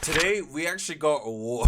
Today, we actually got a war.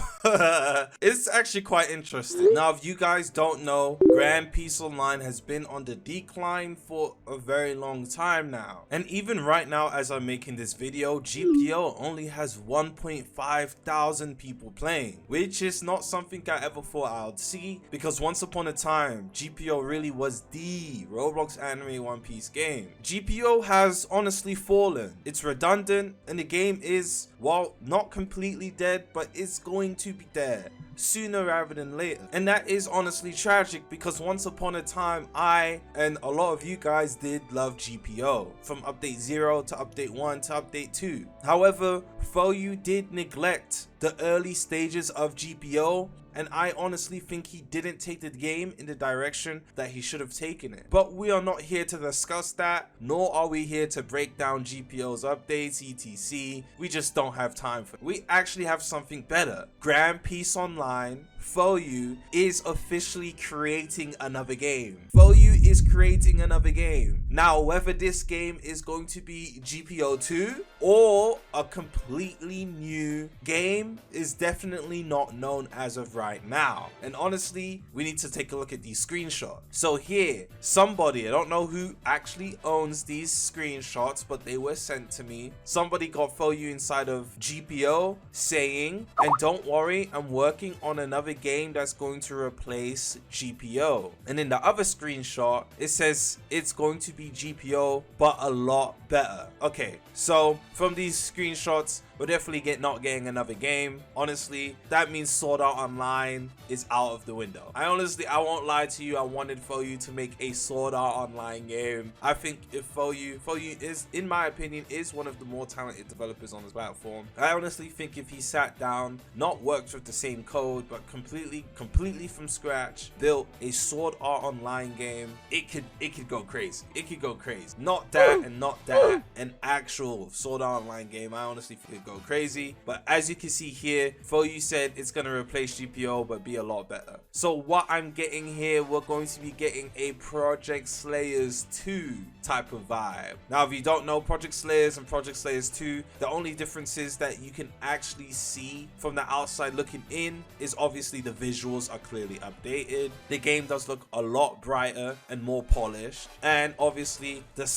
It's actually quite interesting. Now, if you guys don't know, Grand Peace Online has been on the decline for a very long time now. And even right now, as I'm making this video, GPO only has 1.5 thousand people playing, which is not something I ever thought I would see, because once upon a time, GPO really was the Roblox anime One Piece game. GPO has honestly fallen. It's redundant, and the game is, well, not completely dead, but it's going to be dead sooner rather than later. And that is honestly tragic, because once upon a time, I and a lot of you guys did love GPO, from update 0 to update 1 to update 2. However, Phoeyu did neglect the early stages of GPO, and I honestly think he didn't take the game in the direction that he should have taken it. But we are not here to discuss that, nor are we here to break down GPO's updates, etc. We just don't have time for it. We actually have something better. Grand Peace Online, Phoeyu, is officially creating another game. Phoeyu is creating another game. Now, whether this game is going to be GPO 2 or a completely new game is definitely not known as of right now. And honestly, we need to take a look at these screenshots. So here, somebody, I don't know who actually owns these screenshots, but they were sent to me. Somebody got Phoeyu inside of GPO saying, and don't worry, I'm working on another game that's going to replace GPO. And in the other screenshot, it says it's going to be GPO, but a lot better. Okay, so from these screenshots, we're definitely not getting another game. Honestly, that means Sword Art Online is out of the window. I won't lie to you, I wanted Phoeyu to make a Sword Art Online game. I think if Phoeyu is, in my opinion, is one of the more talented developers on this platform. I honestly think if he sat down, not worked with the same code, but completely from scratch, built a Sword Art Online game, it could go crazy. It could go crazy. Not that and not that. An actual Sword Art Online game, I honestly think it could go crazy. But as you can see here, Phoeyu said it's gonna replace GPO but be a lot better. So what I'm getting here, we're going to be getting a Project Slayers 2 type of vibe. Now, if you don't know Project Slayers and Project Slayers 2, the only difference is that you can actually see from the outside looking in is obviously the visuals are clearly updated. The game does look a lot brighter and more polished, and obviously the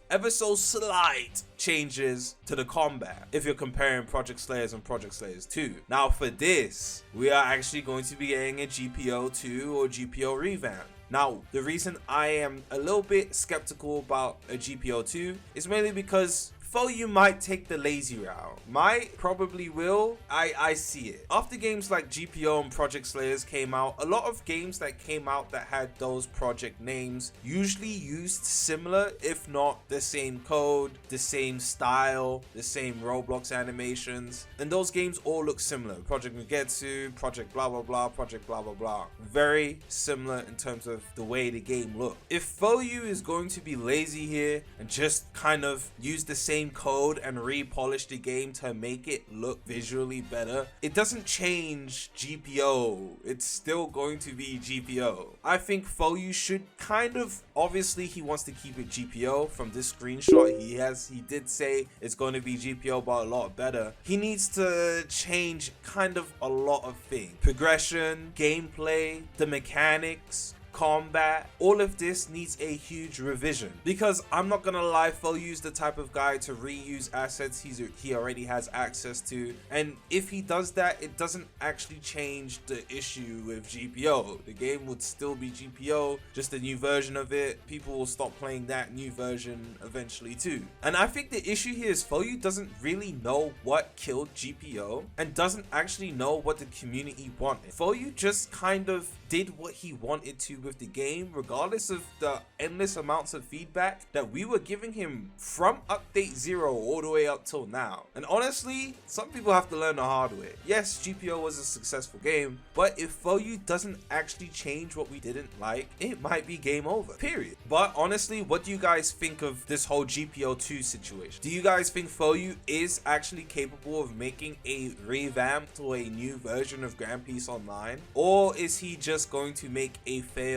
ever so slight changes to the combat if you're comparing Project Slayers and Project Slayers 2. Now for this, we are actually going to be getting a GPO 2 or GPO revamp. Now, the reason I am a little bit skeptical about a GPO 2 is mainly because Phoeyu might take the lazy route. Might, probably will. I see it. After games like GPO and Project Slayers came out, a lot of games that came out that had those project names usually used similar, if not the same code, the same style, the same Roblox animations. And those games all look similar. Project Mugetsu, Project blah blah blah, Project blah blah blah. Very similar in terms of the way the game looked. If Phoeyu is going to be lazy here and just kind of use the same code and repolish the game to make it look visually better, it doesn't change GPO. It's still going to be GPO. I think Phoeyu should kind of, obviously he wants to keep it GPO. From this screenshot, he did say it's going to be GPO but a lot better. He needs to change kind of a lot of things. Progression, gameplay, the mechanics, combat, all of this needs a huge revision, because I'm not gonna lie, Phoeyu's the type of guy to reuse assets he already has access to, and if he does that, it doesn't actually change the issue with GPO. The game would still be GPO, just a new version of it. People will stop playing that new version eventually too. And I think the issue here is Phoeyu doesn't really know what killed GPO and doesn't actually know what the community wanted. Phoeyu just kind of did what he wanted to with the game, regardless of the endless amounts of feedback that we were giving him from update 0 all the way up till now. And honestly, some people have to learn the hard way. Yes, GPO was a successful game, but if Phoeyu doesn't actually change what we didn't like, it might be game over, period. But honestly, what do you guys think of this whole GPO 2 situation? Do you guys think Phoeyu is actually capable of making a revamp to a new version of Grand Peace Online? Or is he just going to make a failed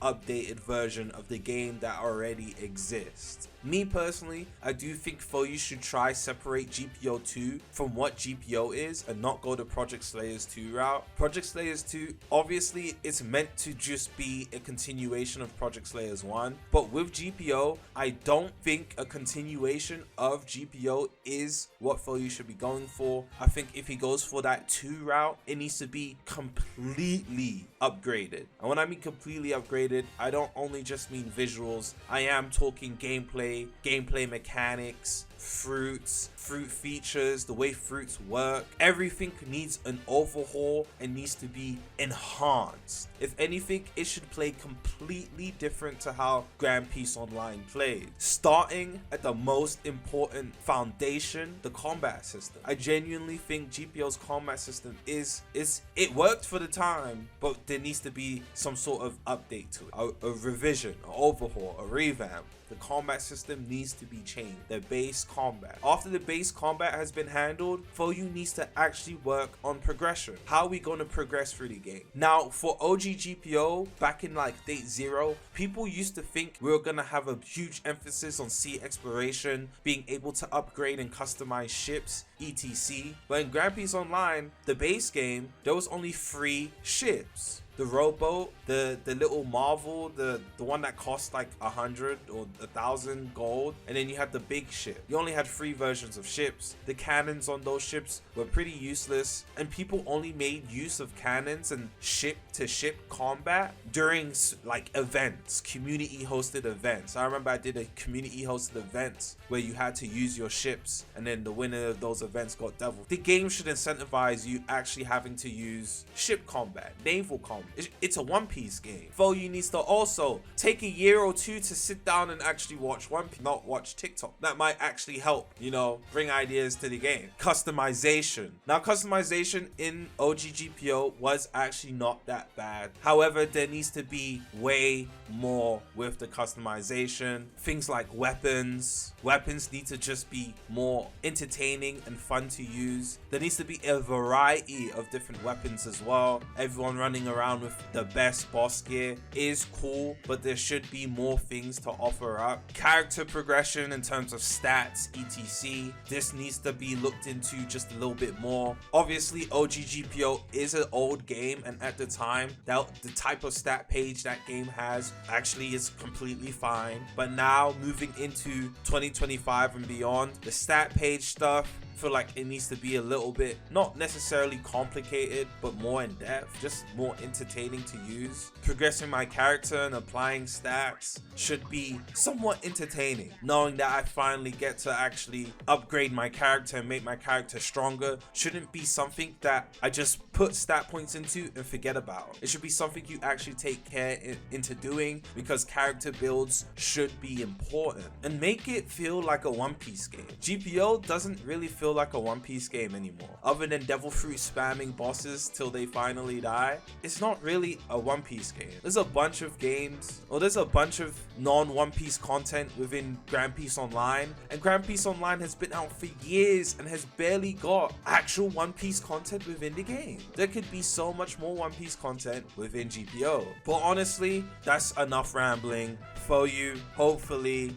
updated version of the game that already exists? Me personally, I do think Phoeyu should try separate GPO 2 from what GPO is and not go the Project Slayers 2 route. Project Slayers 2, obviously it's meant to just be a continuation of Project Slayers 1, but with GPO, I don't think a continuation of GPO is what Phoeyu should be going for. I think if he goes for that 2 route, it needs to be completely upgraded. And when I mean completely upgraded, I don't only just mean visuals. I am talking gameplay mechanics, fruit features, the way fruits work. Everything needs an overhaul and needs to be enhanced. If anything, it should play completely different to how Grand Peace Online plays. Starting at the most important foundation, the combat system. I genuinely think GPO's combat system it worked for the time, but there needs to be some sort of update to it. A revision, an overhaul, a revamp. The combat system needs to be changed. The base combat. After the base combat has been handled, Phoeyu needs to actually work on progression. How are we going to progress through the game? Now, for OG GPO, back in like Date 0, people used to think we were going to have a huge emphasis on sea exploration, being able to upgrade and customize ships, etc. But in Grand Peace Online, the base game, there was only 3 ships. The rowboat, the little Marvel, the one that cost like 100 or 1,000 gold, and then you had the big ship. You only had 3 versions of ships. The cannons on those ships were pretty useless, and people only made use of cannons and ship-to-ship combat during like events, community-hosted events. I remember I did a community-hosted event where you had to use your ships, and then the winner of those events got devil. The game should incentivize you actually having to use ship combat, naval combat. It's a One Piece game. Phoeyu needs to also take a year or 2 to sit down and actually watch One Piece, not watch TikTok. That might actually help, you know, bring ideas to the game. Customization. Now, customization in OG GPO was actually not that bad. However, there needs to be way more with the customization. Things like weapons. Weapons need to just be more entertaining and fun to use. There needs to be a variety of different weapons as well. Everyone running around with the best boss gear is cool, but there should be more things to offer up. Character progression in terms of stats, etc. This needs to be looked into just a little bit more. Obviously, OG GPO is an old game, and at the time, the type of stat page that game has actually is completely fine. But now, moving into 2025 and beyond, the stat page stuff, feel like it needs to be a little bit, not necessarily complicated, but more in depth, just more entertaining to use. Progressing my character and applying stats should be somewhat entertaining. Knowing that I finally get to actually upgrade my character and make my character stronger shouldn't be something that I just put stat points into and forget about. It should be something you actually take care into doing, because character builds should be important. And make it feel like a One Piece game. GPO doesn't really feel like a One Piece game anymore. Other than devil fruit spamming bosses till they finally die, it's not really a One Piece game. There's a bunch of games, or there's a bunch of non-One Piece content within Grand Peace Online, and Grand Peace Online has been out for years and has barely got actual One Piece content within the game. There could be so much more One Piece content within GPO. But honestly, that's enough rambling. Phoeyu, hopefully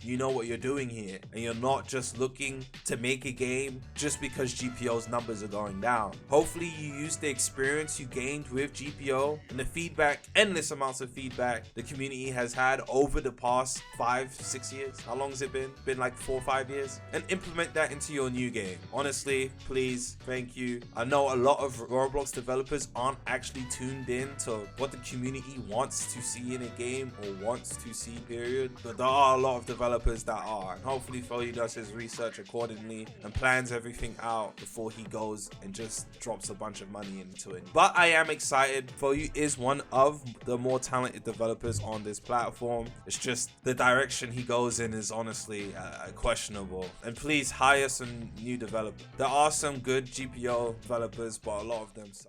you know what you're doing here, and you're not just looking to make a game just because GPO's numbers are going down. Hopefully you use the experience you gained with GPO and the feedback, endless amounts of feedback the community has had over the past 5-6 years. How long has it been? Been like 4 or 5 years? And implement that into your new game. Honestly, please, thank you. I know a lot of Roblox developers aren't actually tuned in to what the community wants to see in a game, or wants to see, period. But there are a lot of developers that are, and hopefully Phoeyu does his research accordingly and plans everything out before he goes and just drops a bunch of money into it. But I am excited. Phoeyu is one of the more talented developers on this platform. It's just the direction he goes in is honestly questionable. And please hire some new developers. There are some good GPO developers, but a lot of them suck.